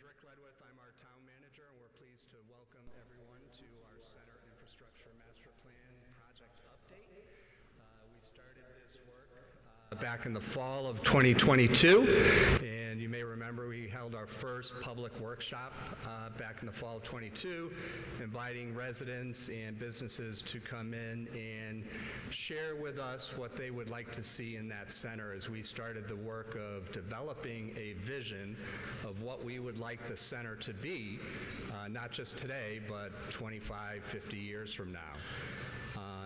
I'm our town manager, and we're pleased to welcome everyone to our Center Infrastructure Master Plan project update. We started this work back in the fall of 2022, and you may remember we held our first public workshop back in the fall of 22, inviting residents and businesses to come in and share with us what they would like to see in that center as we started the work of developing a vision of what we would like the center to be, not just today, but 25, 50 years from now.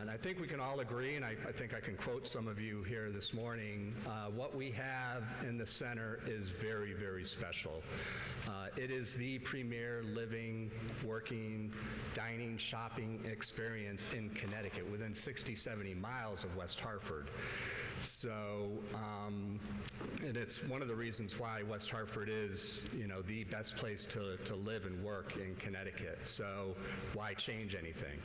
And I think we can all agree, and I think I can quote some of you here this morning, what we have in the center is very, very special. It is the premier living, working, dining, shopping experience in Connecticut, within 60, 70 miles of West Hartford. So, and it's one of the reasons why West Hartford is, the best place to live and work in Connecticut. So why change anything?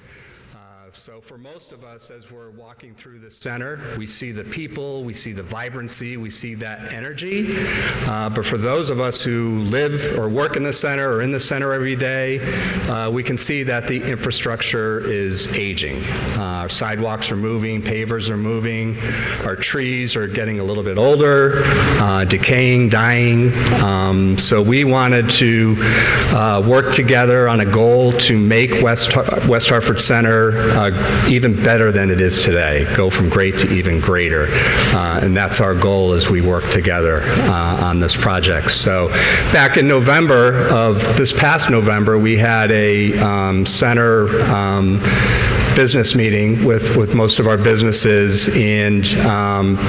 So for most of us, as we're walking through the center, we see the people, we see the vibrancy, we see that energy. But for those of us who live or work in the center or in the center every day, we can see that the infrastructure is aging. Our sidewalks are moving, pavers are moving, our trees are getting a little bit older, decaying, dying. So we wanted to work together on a goal to make West Hartford Center even better than it is today, go from great to even greater. And that's our goal as we work together on this project. So back in November of this past November, we had a center business meeting with most of our businesses, and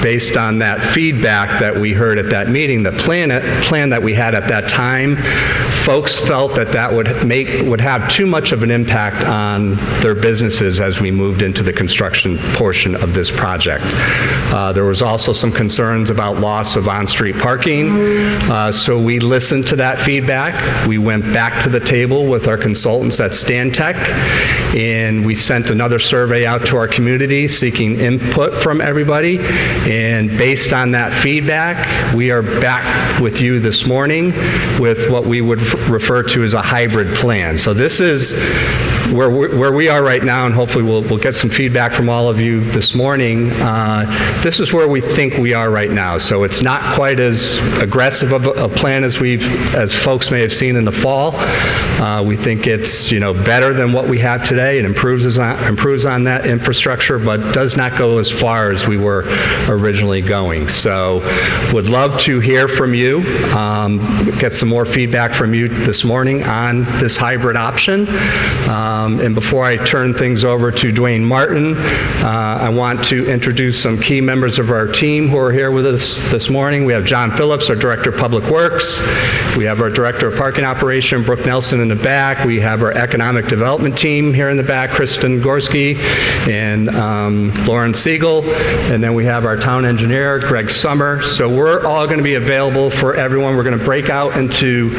based on that feedback that we heard at that meeting, the plan that we had at that time, folks felt that would have too much of an impact on their businesses as we moved into the construction portion of this project. There was also some concerns about loss of on-street parking, so we listened to that feedback. We went back to the table with our consultants at Stantec, and we sent another survey out to our community seeking input from everybody, and based on that feedback, we are back with you this morning with what we would refer to as a hybrid plan. So this is where we are right now, and hopefully we'll get some feedback from all of you this morning. This is where we think we are right now. So it's not quite as aggressive of a plan as folks may have seen in the fall. We think it's better than what we have today. It improves on that infrastructure, but does not go as far as we were originally going. So would love to hear from you, get some more feedback from you this morning on this hybrid option. And before I turn things over to Dwayne Martin, I want to introduce some key members of our team who are here with us this morning. We have John Phillips, our Director of Public Works. We have our Director of Parking Operation, Brooke Nelson, in the back. We have our Economic Development team here in the back, Kristen Gorski and Lauren Siegel. And then we have our Town Engineer, Greg Summer. So we're all going to be available for everyone. We're going to break out into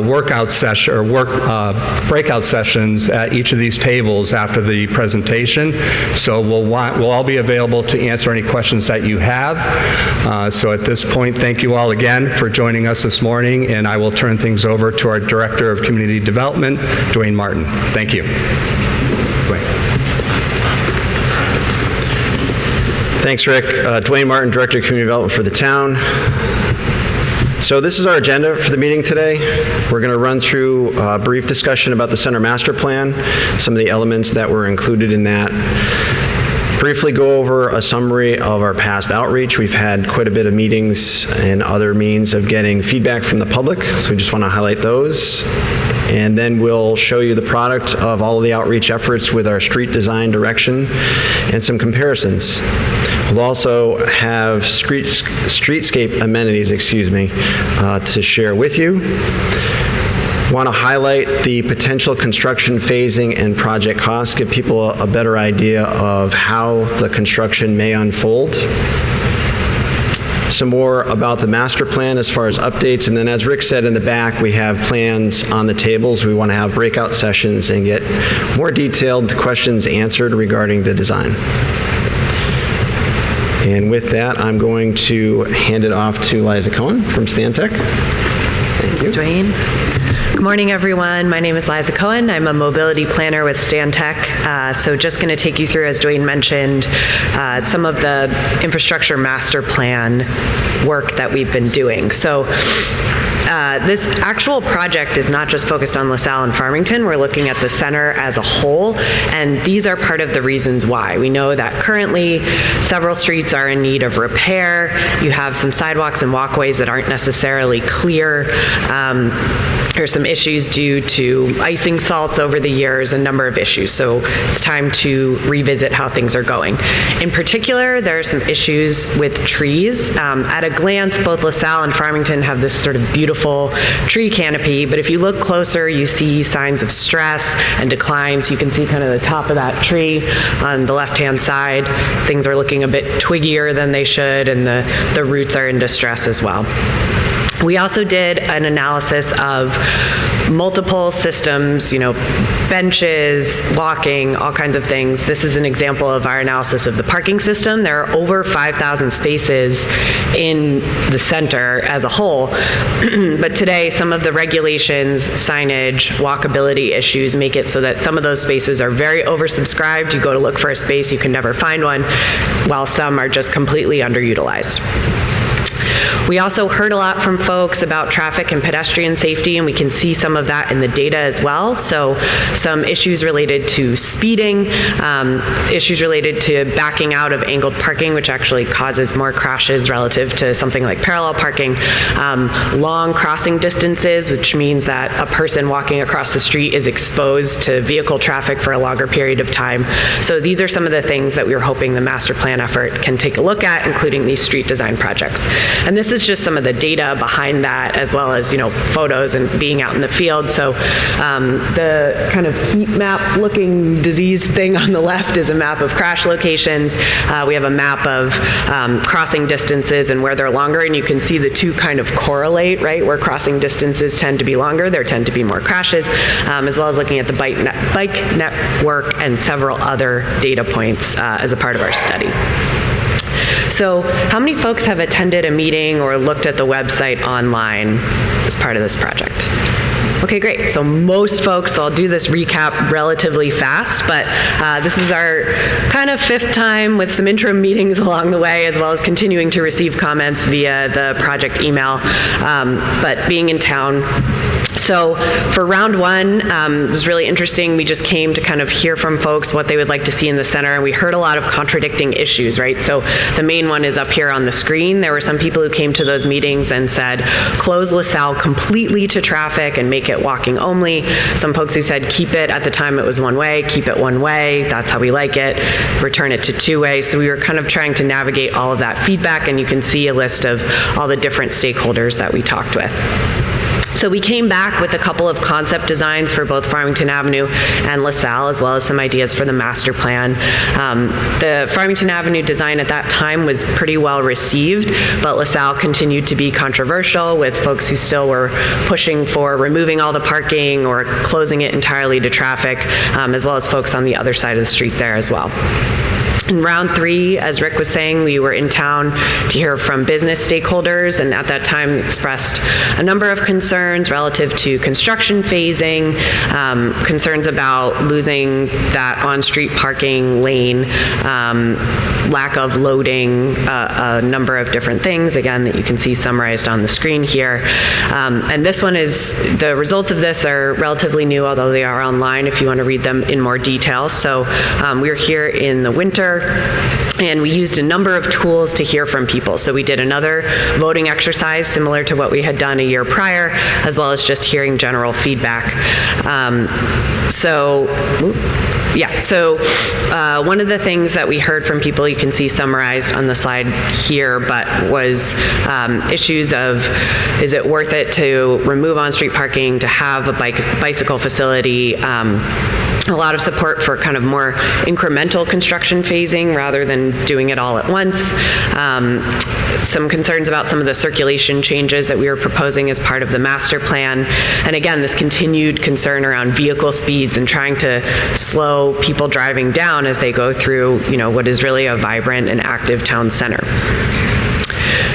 breakout sessions at each of these tables after the presentation. So we'll all be available to answer any questions that you have. So at this point, thank you all again for joining us this morning, and I will turn things over to our Director of Community Development, Dwayne Martin. Thank you. Dwayne. Thanks, Rick. Dwayne Martin, Director of Community Development for the town. So this is our agenda for the meeting today. We're going to run through a brief discussion about the center master plan, some of the elements that were included in that. Briefly go over a summary of our past outreach. We've had quite a bit of meetings and other means of getting feedback from the public, so we just want to highlight those. And then we'll show you the product of all of the outreach efforts with our street design direction and some comparisons. We'll also have streetscape amenities, to share with you. Want to highlight the potential construction phasing and project costs, give people a better idea of how the construction may unfold. Some more about the master plan as far as updates, and then as Rick said in the back, we have plans on the tables. We want to have breakout sessions and get more detailed questions answered regarding the design. And with that, I'm going to hand it off to Liza Cohen from Stantec. Thanks, Dwayne. Good morning, everyone. My name is Liza Cohen. I'm a mobility planner with Stantec. So just going to take you through, as Dwayne mentioned, some of the infrastructure master plan work that we've been doing. So this actual project is not just focused on LaSalle and Farmington. We're looking at the center as a whole, and these are part of the reasons why. We know that currently several streets are in need of repair. You have some sidewalks and walkways that aren't necessarily clear. There's some issues due to icing salts over the years, a number of issues. So it's time to revisit how things are going. In particular, there are some issues with trees. At a glance, both LaSalle and Farmington have this sort of beautiful tree canopy, but if you look closer, you see signs of stress and decline. So you can see kind of the top of that tree on the left-hand side. Things are looking a bit twiggier than they should, and the roots are in distress as well. We also did an analysis of multiple systems, benches, walking, all kinds of things. This is an example of our analysis of the parking system. There are over 5,000 spaces in the center as a whole, but today some of the regulations, signage, walkability issues make it so that some of those spaces are very oversubscribed. You go to look for a space, you can never find one, while some are just completely underutilized. We also heard a lot from folks about traffic and pedestrian safety, and we can see some of that in the data as well. So some issues related to speeding, issues related to backing out of angled parking, which actually causes more crashes relative to something like parallel parking, long crossing distances, which means that a person walking across the street is exposed to vehicle traffic for a longer period of time. So these are some of the things that we were hoping the master plan effort can take a look at, including these street design projects. And this is just some of the data behind that, as well as photos and being out in the field. So the kind of heat map looking disease thing on the left is a map of crash locations. We have a map of crossing distances and where they're longer, and you can see the two kind of correlate, right? Where crossing distances tend to be longer, there tend to be more crashes, as well as looking at the bike network and several other data points as a part of our study. So how many folks have attended a meeting or looked at the website online as part of this project? Okay, great. So most folks, so I'll do this recap relatively fast, but this is our kind of fifth time with some interim meetings along the way, as well as continuing to receive comments via the project email, but being in town. So for round one, it was really interesting. We just came to kind of hear from folks what they would like to see in the center, and we heard a lot of contradicting issues, right? So the main one is up here on the screen. There were some people who came to those meetings and said, close LaSalle completely to traffic and make it walking only. Some folks who said, keep it, at the time it was one way, keep it one way, that's how we like it, return it to two way. So we were kind of trying to navigate all of that feedback, and you can see a list of all the different stakeholders that we talked with. So we came back with a couple of concept designs for both Farmington Avenue and LaSalle, as well as some ideas for the master plan. The Farmington Avenue design at that time was pretty well received, but LaSalle continued to be controversial, with folks who still were pushing for removing all the parking or closing it entirely to traffic, as well as folks on the other side of the street there as well. In round three, as Rick was saying, we were in town to hear from business stakeholders, and at that time expressed a number of concerns relative to construction phasing, concerns about losing that on-street parking lane, lack of loading, a number of different things, again, that you can see summarized on the screen here. And this one is, the results of this are relatively new, although they are online if you want to read them in more detail. So we were here in the winter, and we used a number of tools to hear from people. So we did another voting exercise similar to what we had done a year prior, as well as just hearing general feedback. So one of the things that we heard from people, you can see summarized on the slide here, but was issues of, is it worth it to remove on-street parking, to have a bicycle facility, a lot of support for kind of more incremental construction phasing rather than doing it all at once. Some concerns about some of the circulation changes that we were proposing as part of the master plan. And again, this continued concern around vehicle speeds and trying to slow people driving down as they go through, what is really a vibrant and active town center.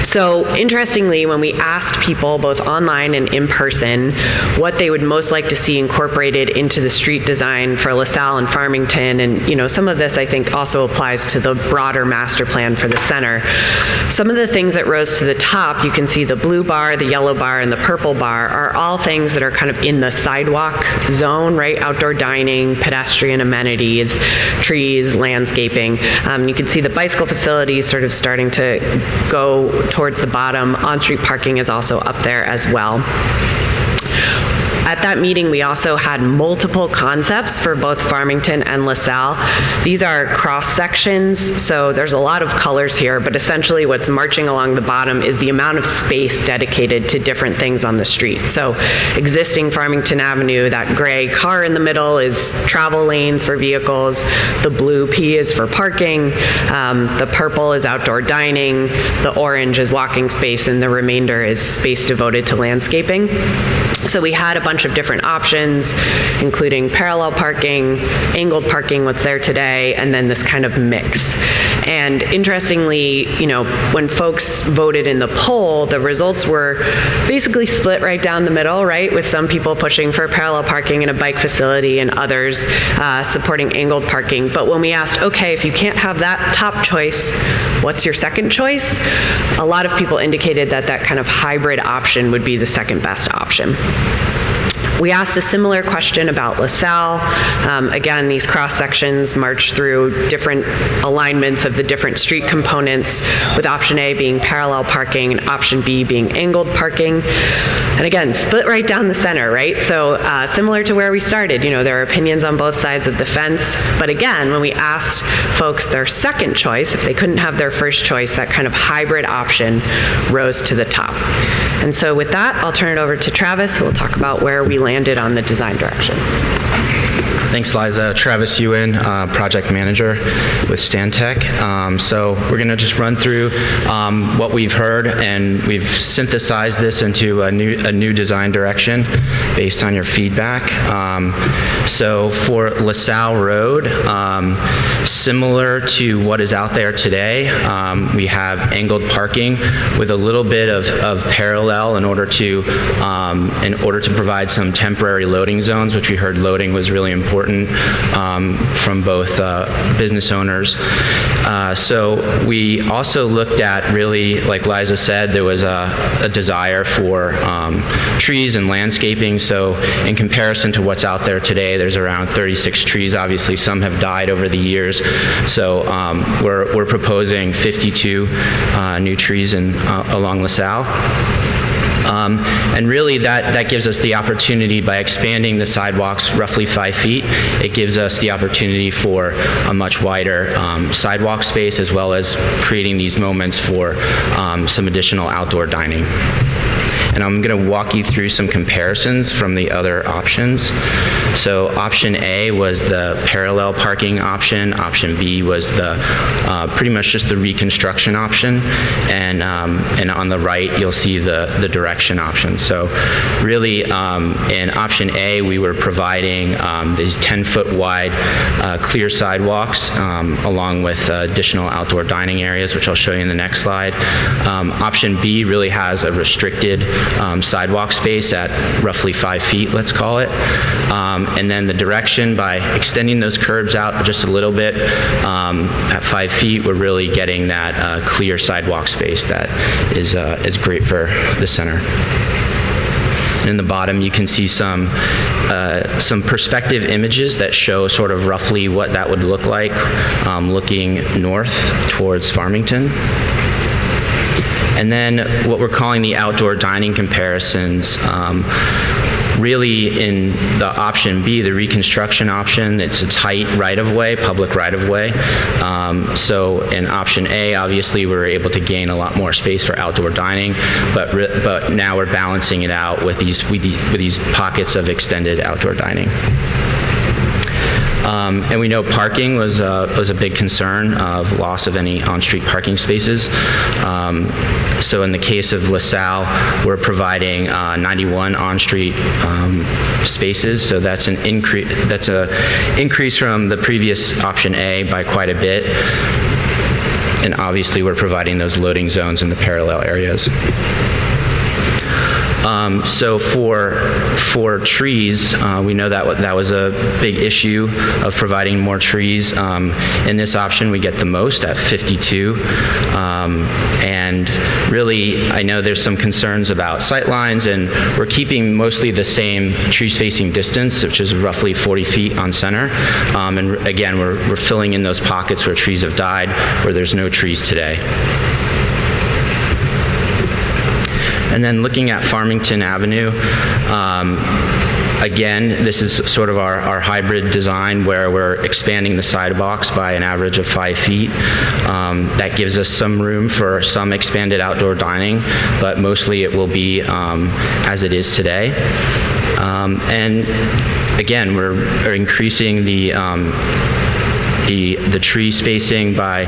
So interestingly, when we asked people both online and in person what they would most like to see incorporated into the street design for LaSalle and Farmington, and some of this I think also applies to the broader master plan for the center. Some of the things that rose to the top, you can see the blue bar, the yellow bar, and the purple bar are all things that are kind of in the sidewalk zone, right? Outdoor dining, pedestrian amenities, trees, landscaping. You can see the bicycle facilities sort of starting to go towards the bottom. On-street parking is also up there as well. At that meeting, we also had multiple concepts for both Farmington and LaSalle. These are cross sections, so there's a lot of colors here, but essentially what's marching along the bottom is the amount of space dedicated to different things on the street. So existing Farmington Avenue, that gray car in the middle is travel lanes for vehicles. The blue P is for parking. The purple is outdoor dining. The orange is walking space, and the remainder is space devoted to landscaping. So we had a bunch of different options, including parallel parking, angled parking, what's there today, and then this kind of mix. And interestingly, when folks voted in the poll, the results were basically split right down the middle, right? With some people pushing for parallel parking in a bike facility and others supporting angled parking. But when we asked, okay, if you can't have that top choice, what's your second choice? A lot of people indicated that that kind of hybrid option would be the second best option. We asked a similar question about LaSalle. Again, these cross sections march through different alignments of the different street components, with option A being parallel parking and option B being angled parking. And again, split right down the center, right? So similar to where we started, there are opinions on both sides of the fence. But again, when we asked folks their second choice, if they couldn't have their first choice, that kind of hybrid option rose to the top. And so with that, I'll turn it over to Travis, who will talk about where we landed on the design direction. Thanks, Liza. Travis Ewan, project manager with Stantec. So we're going to just run through what we've heard, and we've synthesized this into a new design direction based on your feedback. So for LaSalle Road, similar to what is out there today, we have angled parking with a little bit of parallel in order to provide some temporary loading zones, which we heard loading was really important from both business owners. So we also looked at, really, like Liza said, there was a desire for trees and landscaping. So in comparison to what's out there today, there's around 36 trees. Obviously, some have died over the years. So we're proposing 52 new trees along LaSalle. And really that gives us the opportunity, by expanding the sidewalks roughly 5 feet, it gives us the opportunity for a much wider sidewalk space, as well as creating these moments for some additional outdoor dining. And I'm going to walk you through some comparisons from the other options. So option A was the parallel parking option. Option B was the pretty much just the reconstruction option. And on the right, you'll see the direction option. So really, in option A, we were providing these 10-foot wide clear sidewalks along with additional outdoor dining areas, which I'll show you in the next slide. Option B really has a restricted sidewalk space at roughly 5 feet, let's call it. And then the direction, by extending those curbs out just a little bit at 5 feet, we're really getting that clear sidewalk space that is great for the center. In the bottom, you can see some perspective images that show sort of roughly what that would look like looking north towards Farmington. And then what we're calling the outdoor dining comparisons, really in the option B, the reconstruction option, it's a tight right-of-way, public right-of-way. So in option A, obviously, we were able to gain a lot more space for outdoor dining, but now we're balancing it out with these pockets of extended outdoor dining. And we know parking was a big concern of loss of any on-street parking spaces. So in the case of LaSalle, we're providing 91 on-street spaces. So that's an increase. That's an increase from the previous option A by quite a bit. and obviously we're providing those loading zones in the parallel areas. So for trees, we know that was a big issue of providing more trees. In this option, we get the most at 52. And really, I know there's some concerns about sight lines, and we're keeping mostly the same tree spacing distance, which is roughly 40 feet on center. And again, we're filling in those pockets where trees have died, where there's no trees today. And then looking at Farmington Avenue, again, this is sort of our hybrid design where we're expanding the sidewalks by an average of 5 feet. That gives us some room for some expanded outdoor dining, but mostly it will be as it is today. And again, we're increasing the tree spacing by,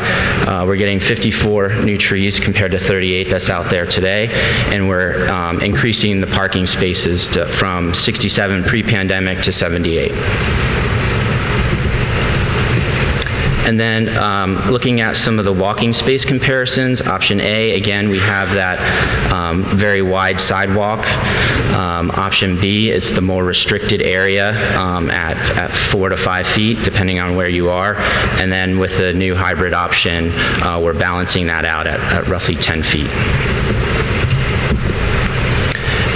we're getting 54 new trees compared to 38 that's out there today, and we're increasing the parking spaces from 67 pre-pandemic to 78. And then looking at some of the walking space comparisons, option A, again, we have that very wide sidewalk. Option B, it's the more restricted area at 4 to 5 feet, depending on where you are. And then with the new hybrid option, we're balancing that out at roughly 10 feet.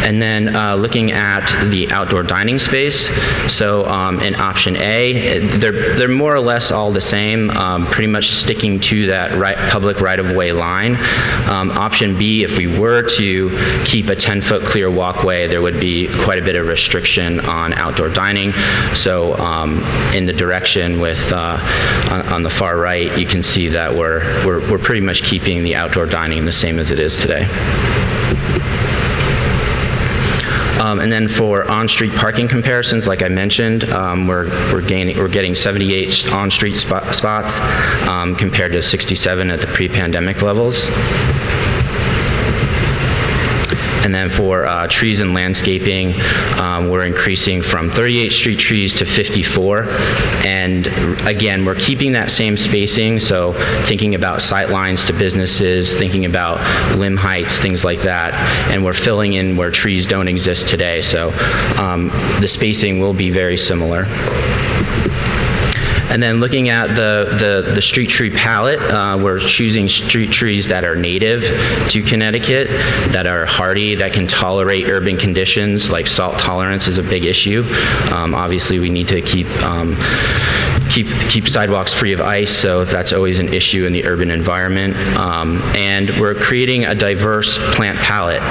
And then looking at the outdoor dining space, so in option A, they're more or less all the same, pretty much sticking to that public right-of-way line. Option B, if we were to keep a 10-foot clear walkway, there would be quite a bit of restriction on outdoor dining. So in the direction with on the far right, you can see that we're pretty much keeping the outdoor dining the same as it is today. And then for on-street parking comparisons, like I mentioned, we're getting 78 on-street spots compared to 67 at the pre-pandemic levels. And then for trees and landscaping, we're increasing from 38 street trees to 54. And again, we're keeping that same spacing, so thinking about sight lines to businesses, thinking about limb heights, things like that. And we're filling in where trees don't exist today, so the spacing will be very similar. And then looking at the street tree palette, we're choosing street trees that are native to Connecticut, that are hardy, that can tolerate urban conditions, like salt tolerance is a big issue. Obviously, we need to keep sidewalks free of ice, so that's always an issue in the urban environment. And we're creating a diverse plant palette.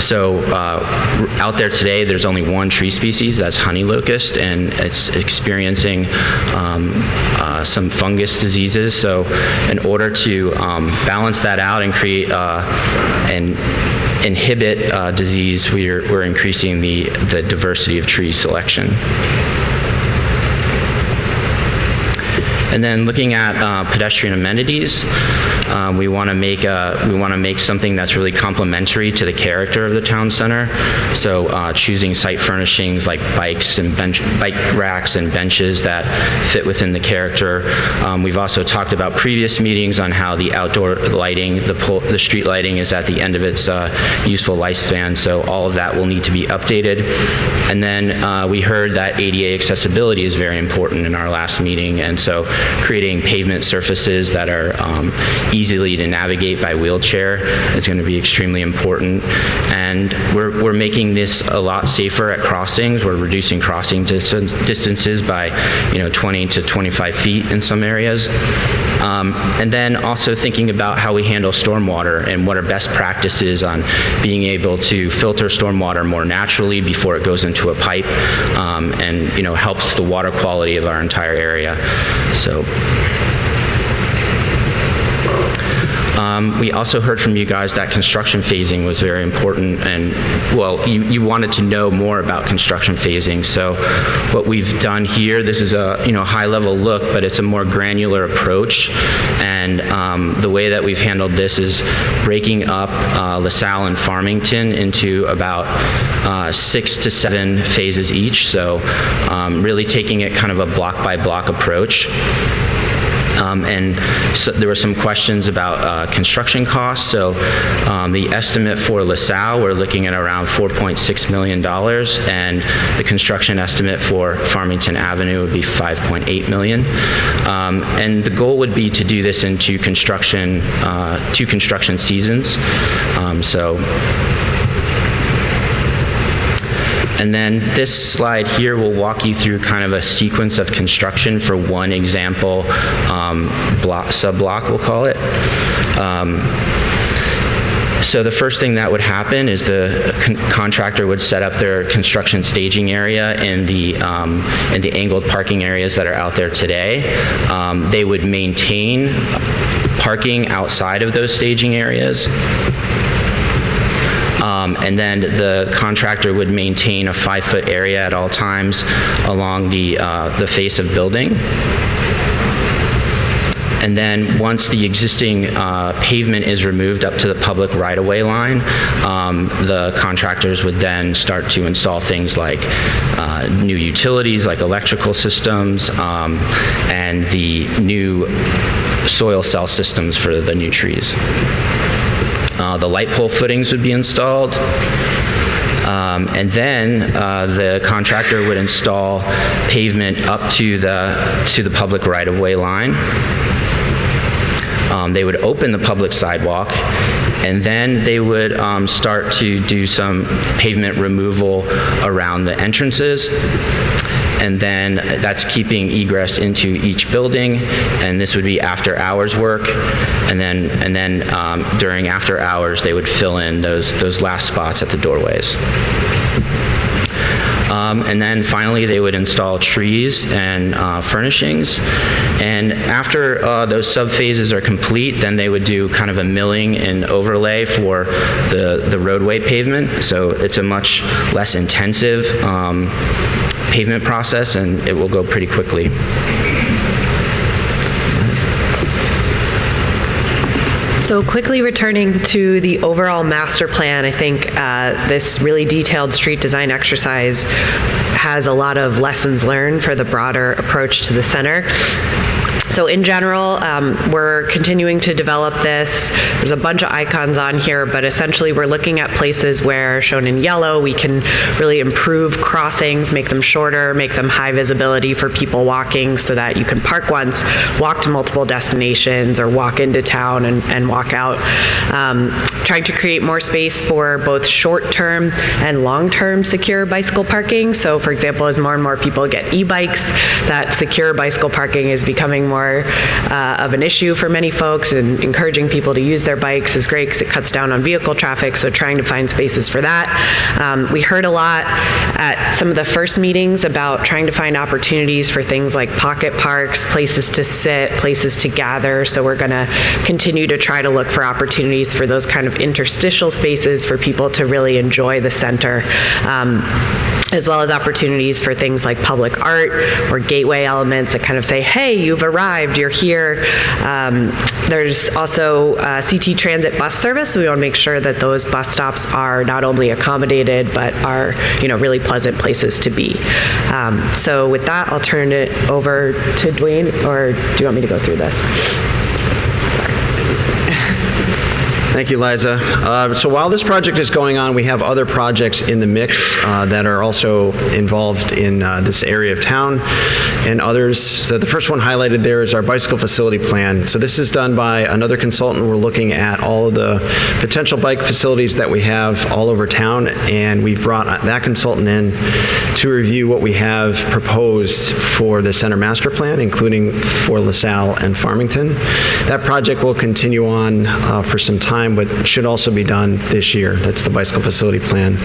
So out there today, there's only one tree species, that's honey locust, and it's experiencing some fungus diseases. So in order to balance that out and create and inhibit disease, we're increasing the diversity of tree selection. And then looking at pedestrian amenities, we want to make something that's really complementary to the character of the town center. So choosing site furnishings like bikes and bike racks and benches that fit within the character. We've also talked about previous meetings on how the outdoor lighting, the street lighting, is at the end of its useful lifespan. So all of that will need to be updated. And then we heard that ADA accessibility is very important in our last meeting, and so creating pavement surfaces that are easily to navigate by wheelchair is going to be extremely important. And we're making this a lot safer at crossings. We're reducing crossing distances by 20 to 25 feet in some areas. And then also thinking about how we handle stormwater and what are best practices on being able to filter stormwater more naturally before it goes into a pipe, and helps the water quality of our entire area. So we also heard from you guys that construction phasing was very important, and well, you wanted to know more about construction phasing. So what we've done here, this is a high-level look, but it's a more granular approach. And the way that we've handled this is breaking up LaSalle and Farmington into about 6 to 7 phases each. So really taking it kind of a block-by-block approach. And so there were some questions about construction costs. So the estimate for LaSalle, we're looking at around $4.6 million, and the construction estimate for Farmington Avenue would be $5.8 million. And the goal would be to do this in two construction seasons. And then this slide here will walk you through kind of a sequence of construction for one example sub-block, we'll call it. So the first thing that would happen is the contractor would set up their construction staging area in the angled parking areas that are out there today. They would maintain parking outside of those staging areas. And then the contractor would maintain a 5-foot area at all times along the face of building. And then once the existing pavement is removed up to the public right-of-way line, the contractors would then start to install things like new utilities, like electrical systems, and the new soil cell systems for the new trees. The light pole footings would be installed. And then the contractor would install pavement up to the public right-of-way line. They would open the public sidewalk, and then they would start to do some pavement removal around the entrances. And then that's keeping egress into each building, and this would be after hours work. And then during after hours, they would fill in those last spots at the doorways. And then finally, they would install trees and furnishings. And after those sub-phases are complete, then they would do kind of a milling and overlay for the roadway pavement. So it's a much less intensive pavement process, and it will go pretty quickly. So quickly returning to the overall master plan, I think this really detailed street design exercise has a lot of lessons learned for the broader approach to the center. So in general, we're continuing to develop this. There's a bunch of icons on here, but essentially we're looking at places where, shown in yellow, we can really improve crossings, make them shorter, make them high visibility for people walking so that you can park once, walk to multiple destinations, or walk into town and walk out. Trying to create more space for both short-term and long-term secure bicycle parking. So for example, as more and more people get e-bikes, that secure bicycle parking is becoming more of an issue for many folks, and encouraging people to use their bikes is great because it cuts down on vehicle traffic, so trying to find spaces for that. We heard a lot at some of the first meetings about trying to find opportunities for things like pocket parks, places to sit, places to gather, so we're going to continue to try to look for opportunities for those kind of interstitial spaces for people to really enjoy the center. As well as opportunities for things like public art or gateway elements that kind of say, hey, you've arrived, you're here. There's also CT Transit bus service. We want to make sure that those bus stops are not only accommodated, but are really pleasant places to be. So with that, I'll turn it over to Dwayne, or do you want me to go through this? Thank you, Liza. So while this project is going on, we have other projects in the mix that are also involved in this area of town and others. So the first one highlighted there is our bicycle facility plan. So this is done by another consultant. We're looking at all of the potential bike facilities that we have all over town, and we've brought that consultant in to review what we have proposed for the center master plan, including for LaSalle and Farmington. That project will continue on for some time, but should also be done this year. That's the bicycle facility plan.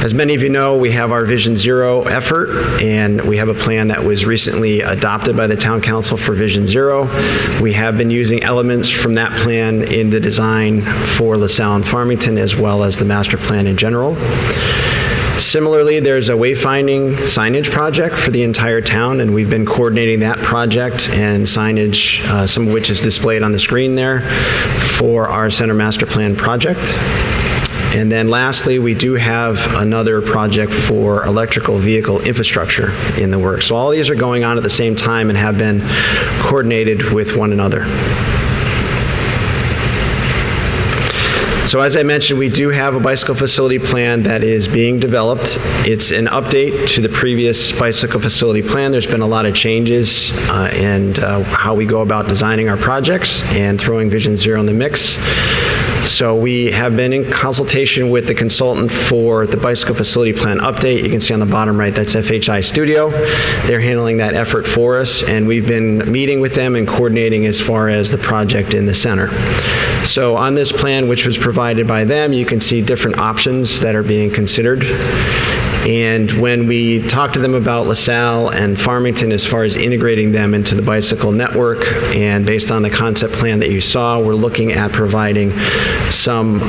As many of you know, we have our Vision Zero effort, and we have a plan that was recently adopted by the Town Council for Vision Zero. We have been using elements from that plan in the design for LaSalle and Farmington, as well as the master plan in general. Similarly, there's a wayfinding signage project for the entire town, and we've been coordinating that project and signage, some of which is displayed on the screen there, for our center master plan project. And then lastly, we do have another project for electrical vehicle infrastructure in the works. So all these are going on at the same time and have been coordinated with one another. So as I mentioned, we do have a bicycle facility plan that is being developed. It's an update to the previous bicycle facility plan. There's been a lot of changes in how we go about designing our projects and throwing Vision Zero in the mix. So we have been in consultation with the consultant for the bicycle facility plan update. You can see on the bottom right, that's FHI Studio. They're handling that effort for us, and we've been meeting with them and coordinating as far as the project in the center. So on this plan, which was provided by them, you can see different options that are being considered. And when we talked to them about LaSalle and Farmington as far as integrating them into the bicycle network, and based on the concept plan that you saw, we're looking at providing some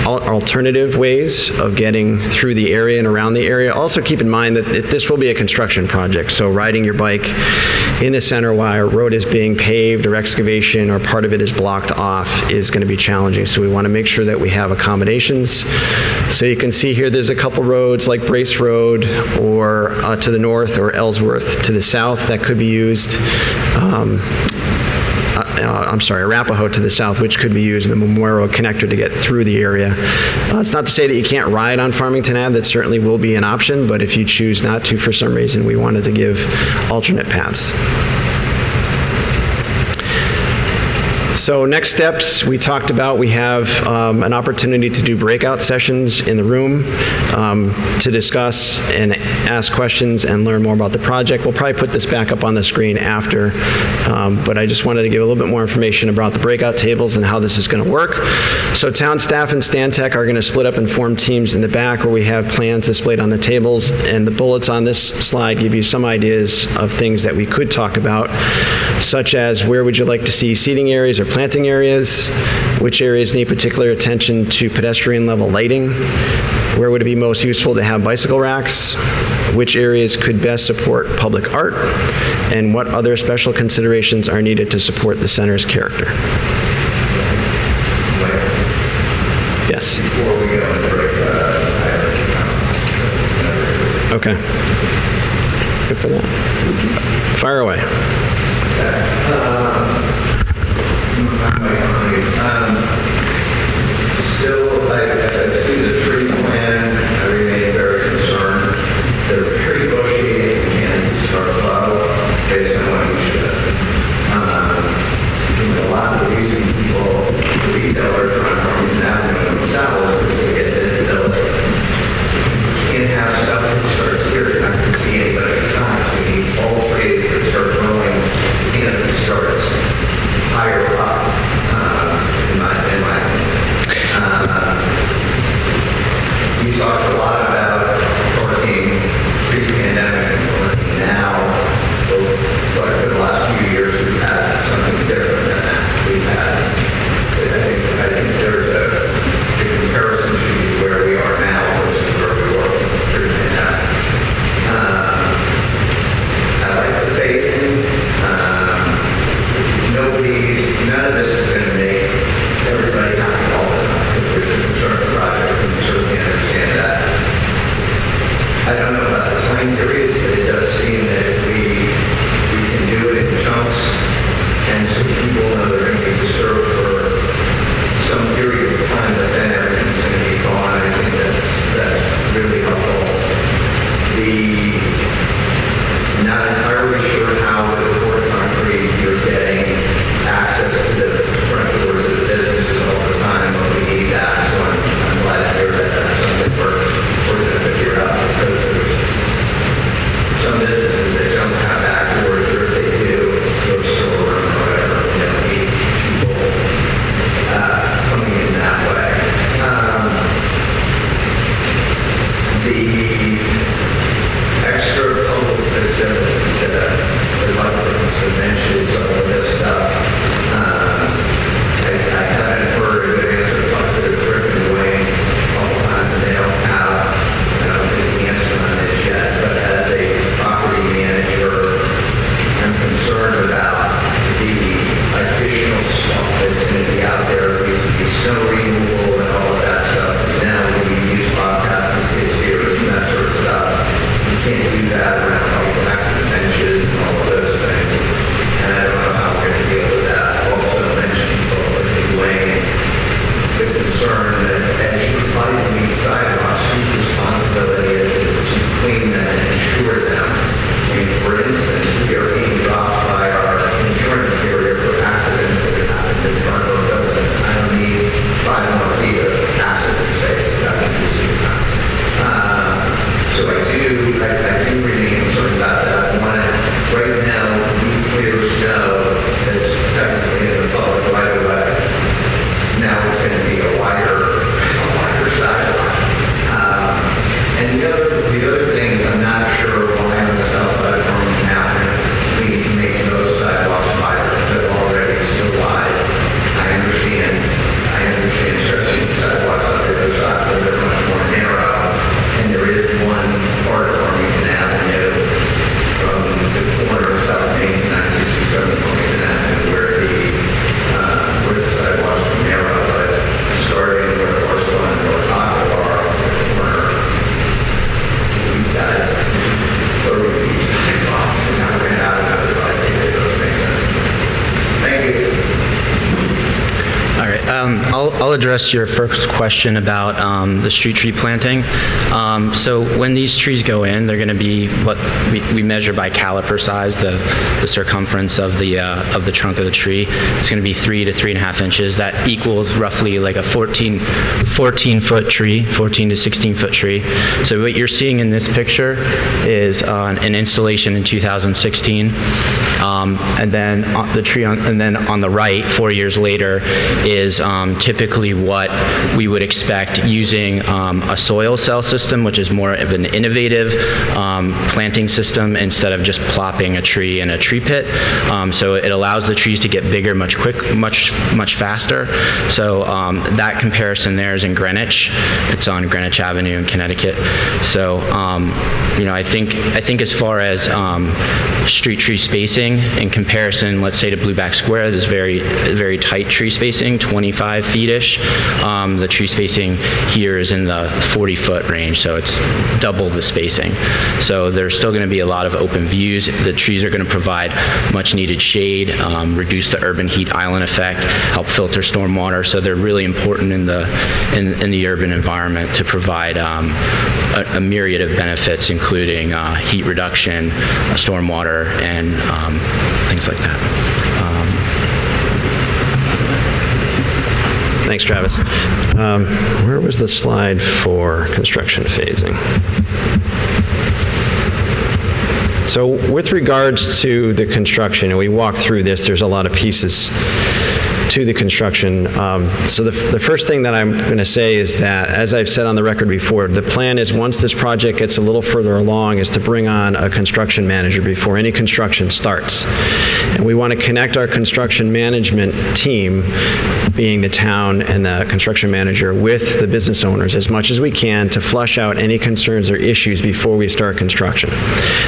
alternative ways of getting through the area and around the area. Also keep in mind that this will be a construction project, so riding your bike in the center while a road is being paved or excavation or part of it is blocked off is going to be challenging. So we want to make sure that we have accommodations. So you can see here there's a couple roads like Brace Road or to the north, or Ellsworth to the south that could be used. Arapahoe to the south, which could be used in the Memorial Connector to get through the area. It's not to say that you can't ride on Farmington Ave. That certainly will be an option, but if you choose not to for some reason, we wanted to give alternate paths. So next steps, we talked about, we have an opportunity to do breakout sessions in the room to discuss and ask questions and learn more about the project. We'll probably put this back up on the screen after, but I just wanted to give a little bit more information about the breakout tables and how this is going to work. So town staff and Stantec are going to split up and form teams in the back where we have plans displayed on the tables, and the bullets on this slide give you some ideas of things that we could talk about, such as where would you like to see seating areas or planting areas, which areas need particular attention to pedestrian level lighting, where would it be most useful to have bicycle racks, which areas could best support public art, and what other special considerations are needed to support the center's character. Yes. Before we go into break, I have a few comments. Okay. Good for that. Fire away. Still, as I see the tree plan, I remain very concerned. They're pretty bushy and start low based on what you should. A lot of the recent people, the retailers around Farmington Avenue themselves, because they get visibility. You can't have stuff that starts here, you're not going to see anybody's signs. We need all trees that start growing I'll address your first question about the street tree planting. So when these trees go in, they're going to be what we measure by caliper size, the circumference of the trunk of the tree. It's going to be 3 to 3.5 inches. That equals roughly like a 14-foot tree, 14 to 16-foot tree. So what you're seeing in this picture is an installation in 2016, and then the tree on the right, 4 years later, is typically what we would expect using a soil cell system, which is more of an innovative planting system instead of just plopping a tree in a tree pit. So it allows the trees to get bigger much faster. So that comparison there is in Greenwich. It's on Greenwich Avenue in Connecticut. So I think as far as street tree spacing in comparison, let's say to Blueback Square, there's very tight tree spacing, 25 feet-ish. The tree spacing here is in the 40-foot range, so it's double the spacing. So there's still going to be a lot of open views. The trees are going to provide much-needed shade, reduce the urban heat island effect, help filter stormwater. So they're really important in the urban environment to provide a myriad of benefits, including heat reduction, stormwater, and things like that. Thanks, Travis. Where was the slide for construction phasing? So with regards to the construction, and we walked through this, there's a lot of pieces to the construction. So the first thing that I'm going to say is that, as I've said on the record before, the plan is once this project gets a little further along is to bring on a construction manager before any construction starts. And we want to connect our construction management team, being the town and the construction manager, with the business owners as much as we can to flush out any concerns or issues before we start construction.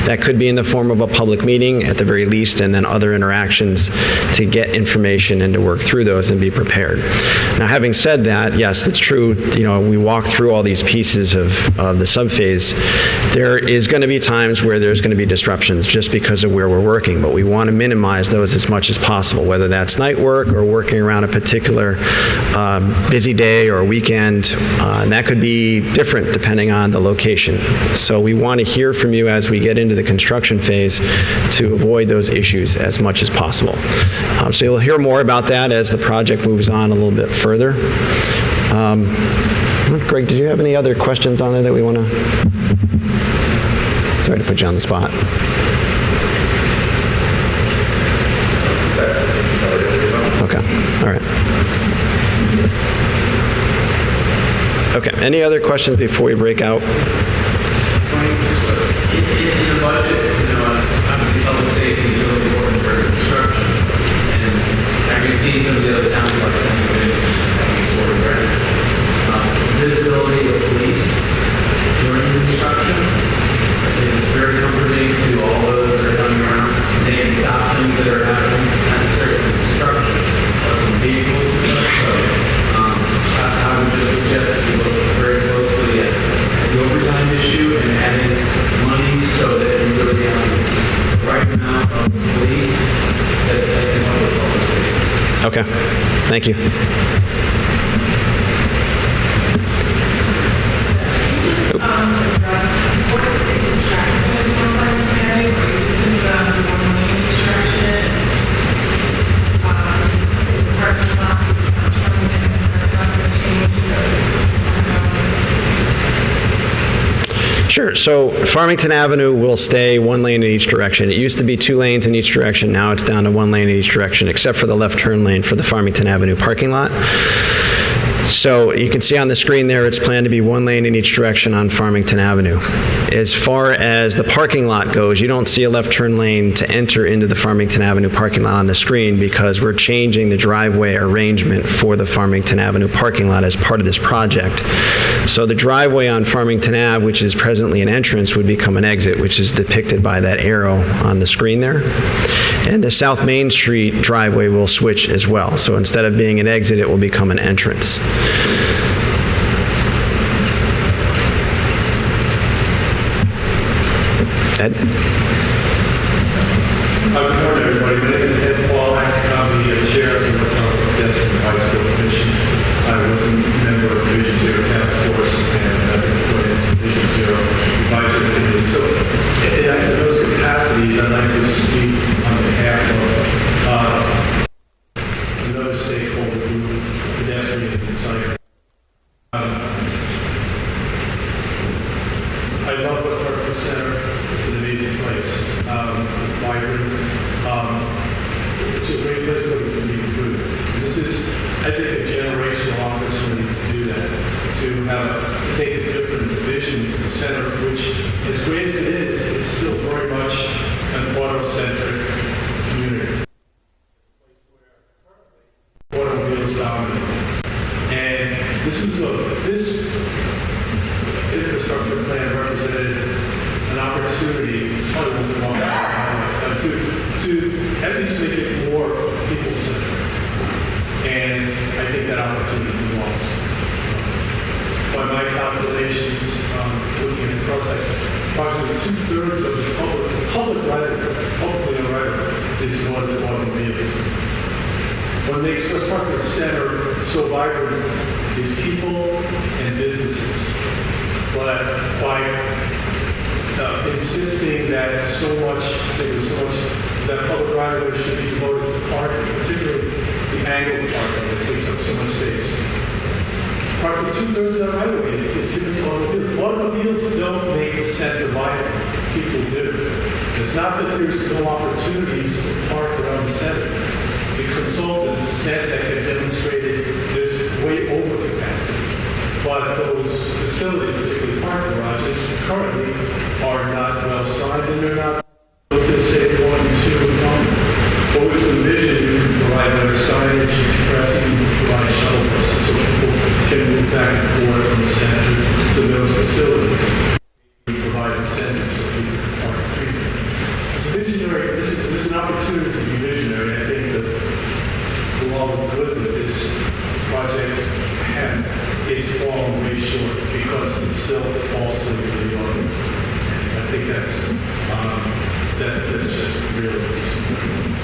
That could be in the form of a public meeting at the very least, and then other interactions to get information and to work through those and be prepared. Now, having said that, yes, that's true. We walk through all these pieces of the subphase. There is going to be times where there's going to be disruptions just because of where we're working, but we want to minimize those as much as possible, whether that's night work or working around a particular busy day or weekend, and that could be different depending on the location. So we want to hear from you as we get into the construction phase to avoid those issues as much as possible. So you'll hear more about that as the project moves on a little bit further. Greg, did you have any other questions on there that we want to? Sorry to put you on the spot. Okay, all right. Okay, any other questions before we break out? In the budget, obviously public safety is really important for construction, and I can see some of the other towns like visibility of police during construction is very comforting to all those that are coming around. They can stop things that are happening, not necessarily in construction, but in vehicles and such. So I would just suggest that you look very closely at the overtime issue and adding money so that you really have the right amount of police that can help with public safety. Okay, thank you. Sure. So Farmington Avenue will stay one lane in each direction. It used to be 2 lanes in each direction. Now it's down to 1 lane in each direction, except for the left turn lane for the Farmington Avenue parking lot. So you can see on the screen there, it's planned to be 1 lane in each direction on Farmington Avenue. As far as the parking lot goes, you don't see a left turn lane to enter into the Farmington Avenue parking lot on the screen because we're changing the driveway arrangement for the Farmington Avenue parking lot as part of this project. So the driveway on Farmington Ave, which is presently an entrance, would become an exit, which is depicted by that arrow on the screen there. And the South Main Street driveway will switch as well. So instead of being an exit, it will become an entrance. Ed? Good morning, everybody. My name is Ed Pollack. I'm the chair of the West Hartford Pedestrian Bicycle Commission. This infrastructure plan represented an opportunity, probably won't come up in my lifetime, to at least make it more people-centered. And I think that opportunity was. By my calculations, looking at the cross-section, approximately 2/3 of the publicly owned right is devoted to automobiles. What makes West Hartford Center so vibrant is people and businesses. But by insisting that that public right-of-way should be devoted to parking, particularly the angled parking that takes up so much space. Approximately 2/3 of that right-of-way is given to automobiles. Automobiles don't make the center vibrant. People do. It's not that there's no opportunities to park around the center. The consultants, Stantec, have demonstrated this way over capacity. But those facilities, particularly parking garages, currently are not well signed, and they're not what they say 1, 2, and 1. But with some vision, you can provide better signage, you can perhaps even provide shuttle buses so people can move back and forth from the center to those facilities. We provide incentives so people can park freely. It's a visionary, this is an opportunity to be visionary. I think that for all the good that this project has, it's fallen way short because it's still falsely for the audience. I think that's just really disappointing.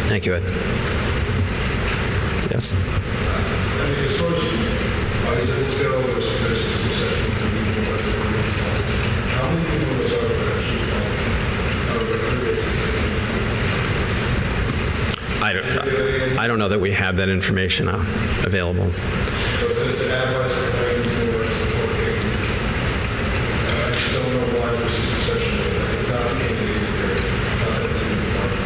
Thank you, Ed. Yes? As far as bicycles go, there's a succession of people that's how many people in the South are actually on a regular basis? I don't know that we have that information available. So to add bicycle lanes and what's important, I just don't know why there's a succession of that. It's not scandinavian there. Not that it's important.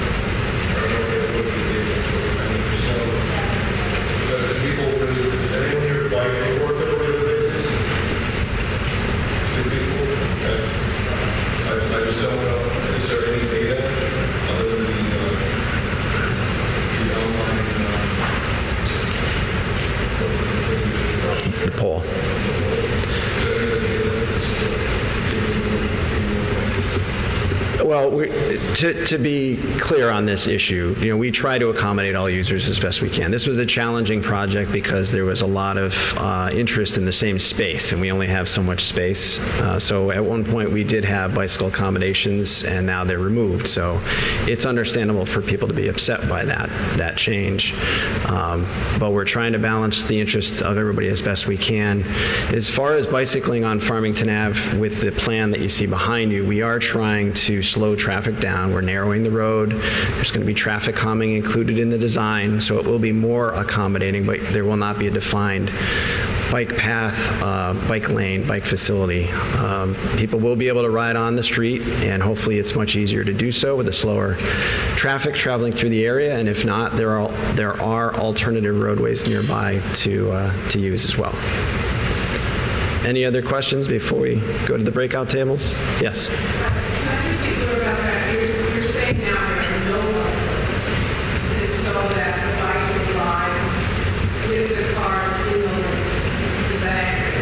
I don't know if they would be able to. I mean, there's no. But do people really, does anyone here bike to work on a regular basis? Do people? I just don't know. Is there any data other than the online, what's the Poll. Well, to be clear on this issue, we try to accommodate all users as best we can. This was a challenging project because there was a lot of interest in the same space, and we only have so much space. So at one point we did have bicycle accommodations, and now they're removed. So it's understandable for people to be upset by that change. But we're trying to balance the interests of everybody as best we can. As far as bicycling on Farmington Ave, with the plan that you see behind you, we are trying to slow traffic down. We're narrowing the road. There's going to be traffic calming included in the design, so it will be more accommodating, but there will not be a defined bike path, bike lane, bike facility. People will be able to ride on the street, and hopefully it's much easier to do so with the slower traffic traveling through the area, and if not, there are alternative roadways nearby to use as well. Any other questions before we go to the breakout tables? Yes.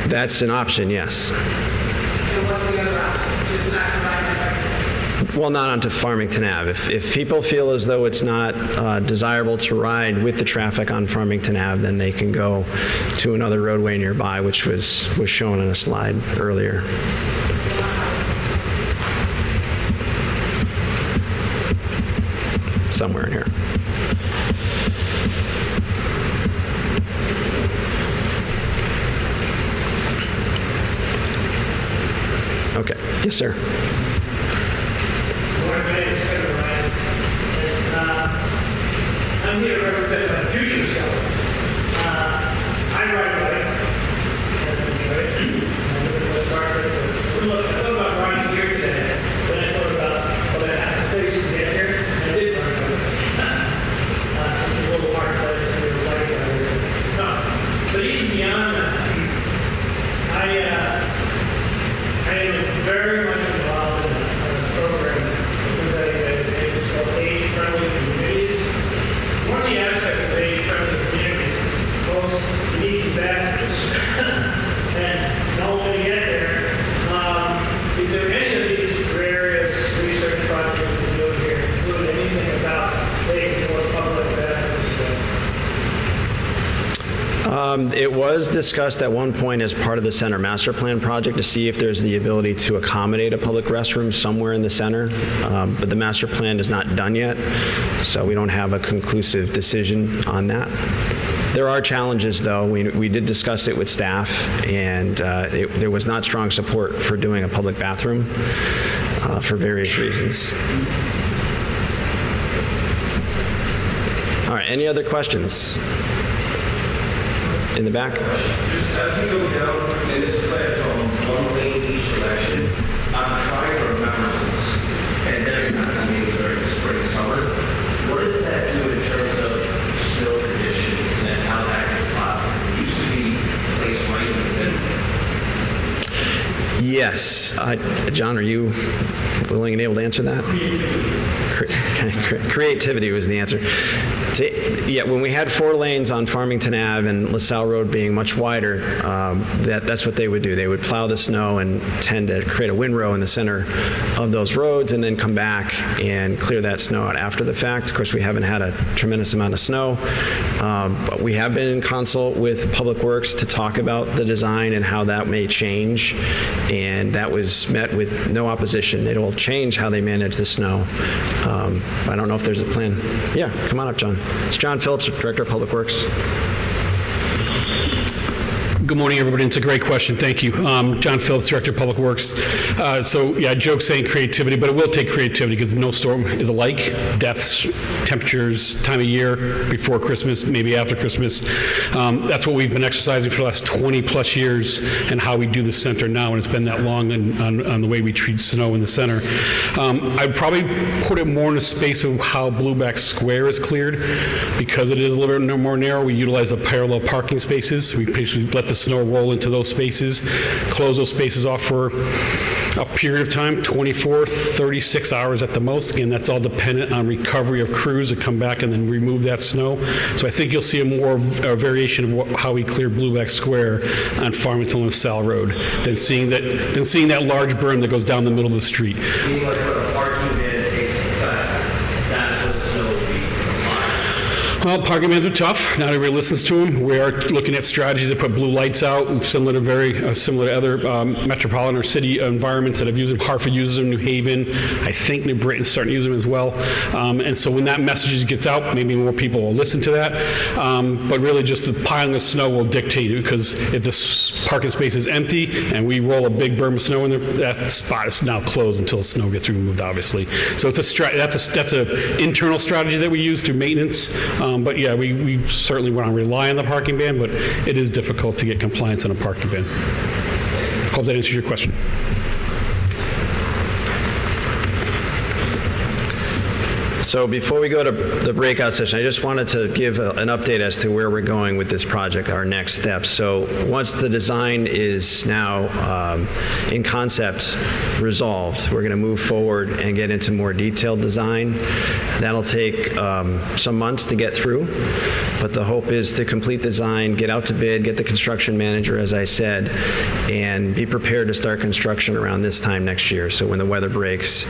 That's an option, yes. And what's the other option? Just not provided? Well, not onto Farmington Ave. If people feel as though it's not desirable to ride with the traffic on Farmington Ave, then they can go to another roadway nearby, which was shown on a slide earlier. Somewhere in here. Okay. Yes, sir. I'm here to represent my future self. I ride a bike. I enjoy it. I live in West Hartford. I thought about riding here today. Then I thought about what I have to face to get here. I did ride a bike. It's a little hard place to be a bike rider. No. But even beyond that, I am very much involved in a program with a It was discussed at one point as part of the center master plan project to see if there's the ability to accommodate a public restroom somewhere in the center, but the master plan is not done yet, so we don't have a conclusive decision on that. There are challenges, though. We did discuss it with staff, and there was not strong support for doing a public bathroom for various reasons. All right, any other questions? In the back? Just as we go down in this plan from one lane each direction, I'm trying to remember since pandemic times, maybe during the spring, summer, what does that do in terms of snow conditions and how that gets plowed? It used to be placed right in the middle. Yes. John, are you willing and able to answer that? Creativity was the answer. Yeah, when we had 4 lanes on Farmington Ave and LaSalle Road being much wider, that's what they would do. They would plow the snow and tend to create a windrow in the center of those roads and then come back and clear that snow out after the fact. Of course, we haven't had a tremendous amount of snow, but we have been in consult with Public Works to talk about the design and how that may change, and that was met with no opposition. It will change how they manage the snow. I don't know if there's a plan. Yeah, come on up, John. It's John Phillips, Director of Public Works. Good morning, everybody. It's a great question. Thank you. John Phillips, Director of Public Works. So, yeah, I joke saying creativity, but it will take creativity because no storm is alike. Depths, temperatures, time of year, before Christmas, maybe after Christmas. That's what we've been exercising for the last 20-plus years and how we do the center now, and it's been that long on the way we treat snow in the center. I'd probably put it more in the space of how Blueback Square is cleared. Because it is a little bit more narrow, we utilize the parallel parking spaces. We basically let the snow roll into those spaces, close those spaces off for a period of time, 24, 36 hours at the most. Again, that's all dependent on recovery of crews that come back and then remove that snow. So I think you'll see a variation of how we clear Blueback Square on Farmington and LaSalle Road than seeing that large berm that goes down the middle of the street. Meaning like when a parking ban takes effect, that's what snow will be applied. Well, parking bans are tough. Not everybody listens to them. We are looking at strategies to put blue lights out, similar to other metropolitan or city environments that have used them. Hartford uses them, New Haven. I think New Britain's starting to use them as well. And so when that message gets out, maybe more people will listen to that. But really just the piling of snow will dictate it, because if the parking space is empty and we roll a big berm of snow in there, that spot is now closed until the snow gets removed, obviously. So it's that's an internal strategy that we use through maintenance. But yeah, we certainly want to rely on the parking ban, but it is difficult to get compliance on a parking ban. Hope that answers your question. So before we go to the breakout session, I just wanted to give an update as to where we're going with this project, our next steps. So once the design is now in concept resolved, we're going to move forward and get into more detailed design. That'll take some months to get through, but the hope is to complete the design, get out to bid, get the construction manager, as I said, and be prepared to start construction around this time next year. So when the weather breaks,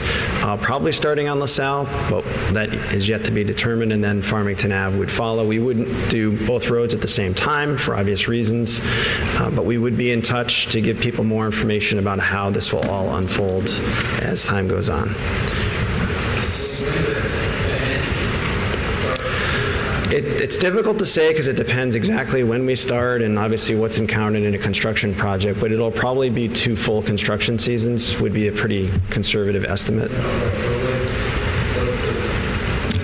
probably starting on LaSalle, but that is yet to be determined, and then Farmington Ave would follow. We wouldn't do both roads at the same time for obvious reasons, but we would be in touch to give people more information about how this will all unfold as time goes on. It's difficult to say because it depends exactly when we start and obviously what's encountered in a construction project, but it'll probably be 2 full construction seasons would be a pretty conservative estimate.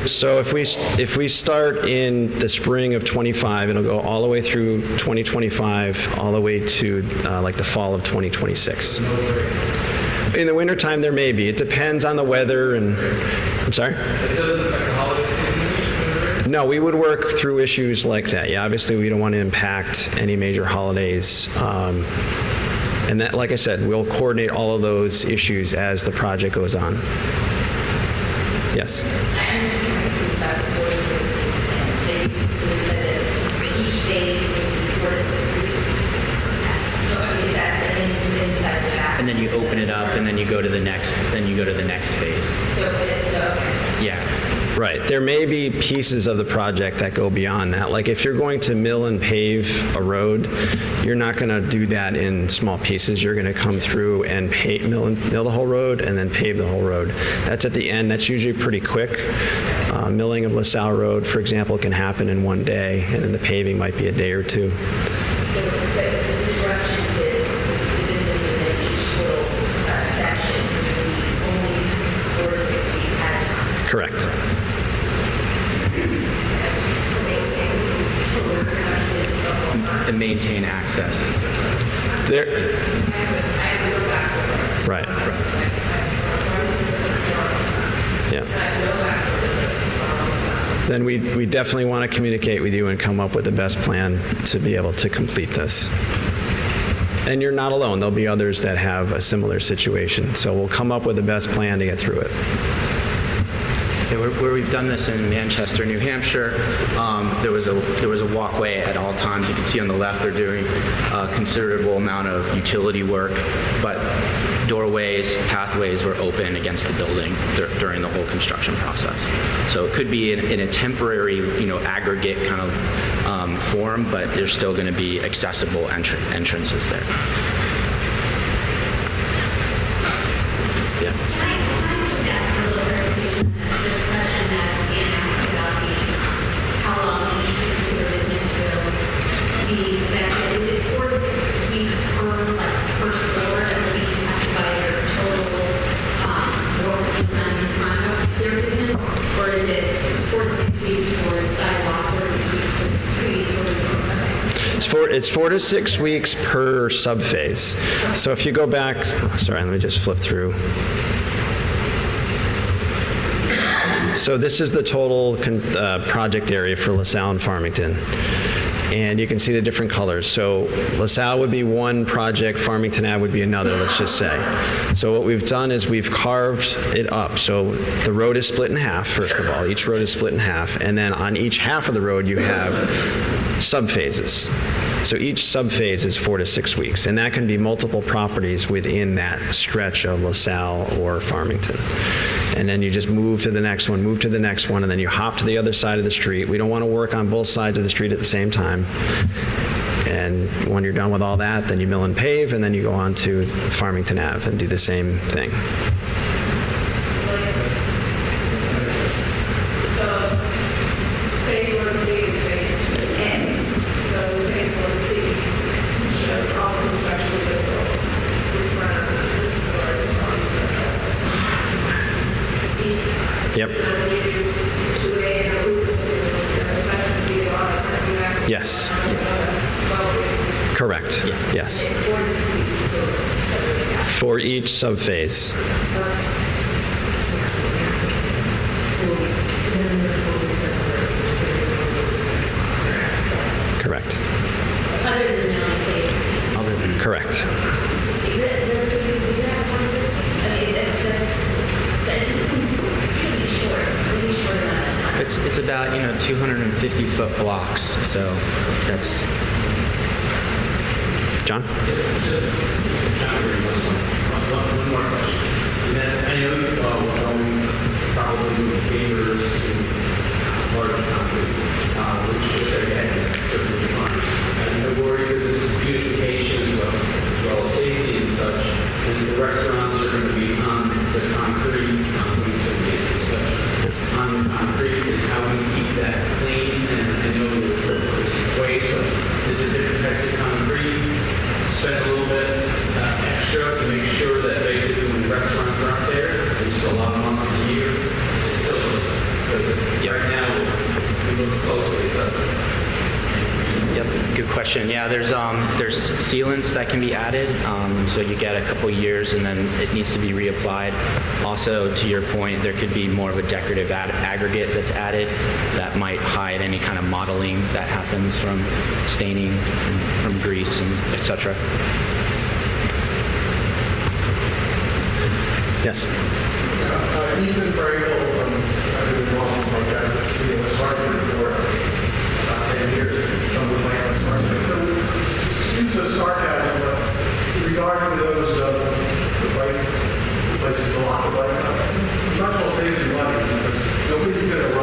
So if we start in the spring of 25, it'll go all the way through 2025, all the way to like the fall of 2026. In the wintertime, there may be. It depends on the weather and, I'm sorry? It doesn't affect holidays? No, we would work through issues like that. Yeah, obviously we don't want to impact any major holidays. And that, like I said, we'll coordinate all of those issues as the project goes on. Yes? I understand it's about 4 to 6 weeks, and they said that for each phase would be 4 to 6 weeks. So is that inside of that? And then you open it up, and then you go to the next phase. So, Yeah. Right. There may be pieces of the project that go beyond that. Like if you're going to mill and pave a road, you're not going to do that in small pieces. You're going to come through and mill the whole road and then pave the whole road. That's at the end. That's usually pretty quick. Milling of LaSalle Road, for example, can happen in one day, and then the paving might be a day or two. So the disruption to the businesses in each little section would be only 4 to 6 weeks at a time. Correct. And maintain access. There. Right. Yeah. Then we definitely want to communicate with you and come up with the best plan to be able to complete this. And you're not alone. There'll be others that have a similar situation. So we'll come up with the best plan to get through it. Yeah, where we've done this in Manchester, New Hampshire, there was a walkway at all times. You can see on the left they're doing a considerable amount of utility work, but doorways, pathways were open against the building during the whole construction process. So it could be in a temporary, aggregate kind of form, but there's still going to be accessible entrances there. Yeah. It's 4 to 6 weeks per subphase. So if you go back, sorry, let me just flip through. So this is the total project area for LaSalle and Farmington. And you can see the different colors. So LaSalle would be one project, Farmington Ave would be another, let's just say. So what we've done is we've carved it up. So the road is split in half, first of all. Each road is split in half. And then on each half of the road, you have subphases. So each subphase is 4 to 6 weeks. And that can be multiple properties within that stretch of LaSalle or Farmington. And then you just move to the next one, move to the next one, and then you hop to the other side of the street. We don't want to work on both sides of the street at the same time. And when you're done with all that, then you mill and pave, and then you go on to Farmington Ave and do the same thing. Yep. Yes. Correct. Yeah. Yes. For each subphase. Correct. Other than correct. It's about 250-foot blocks, so that's. John? One more question. And that's, I know you're going probably with pavers to large concrete, which again, that's certainly fine. And I worry because this is beautification as well as safety and such, and the restaurants are going to be on the concrete, so it's especially on the concrete is how we keep that clean. And I know there's ways, but this is different types of concrete. Spend a little bit extra to make sure that basically when the restaurants aren't there, which is a lot of months of the year, it still looks nice. Because right now, we look closely, it doesn't. Yep, good question. Yeah, there's sealants that can be added, so you get a couple years and then it needs to be reapplied. Also, to your point, there could be more of a decorative aggregate that's added that might hide any kind of modeling that happens from staining, from grease, and etc. Yes. Ethan Brangle, I've been involved in like that, the West Hartford for about 10 years, from the plant West Hartford. So, use the sarcasm, but regarding those, the bike places to lock the bike up, you might as well save your money, because nobody's going to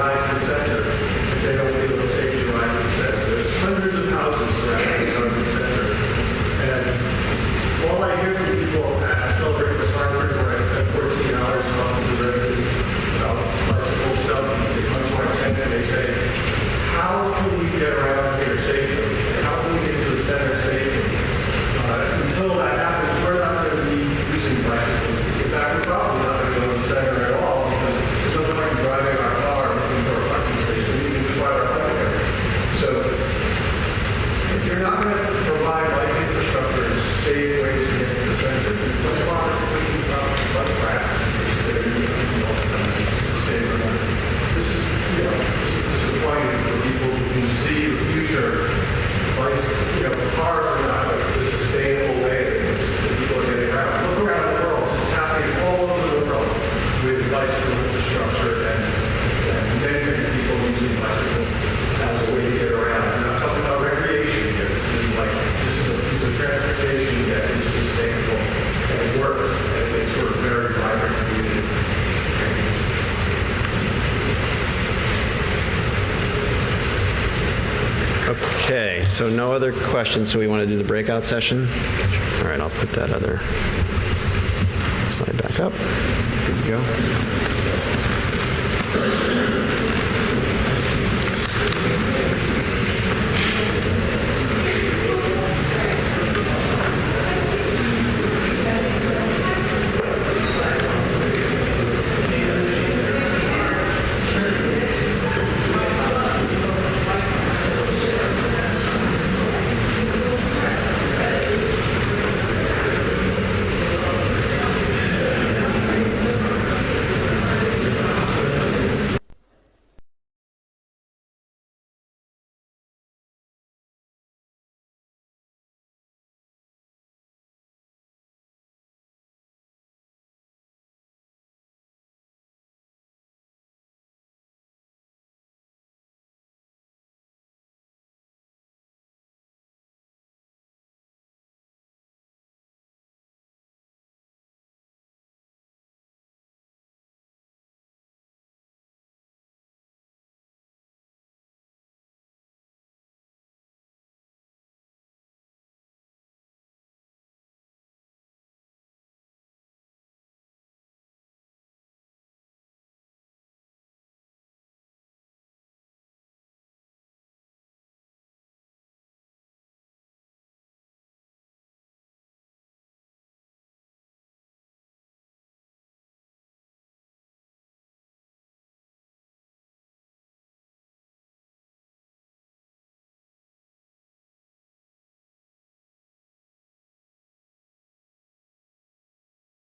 Okay, so no other questions, so we want to do the breakout session? All right, I'll put that other slide back up. Here we go.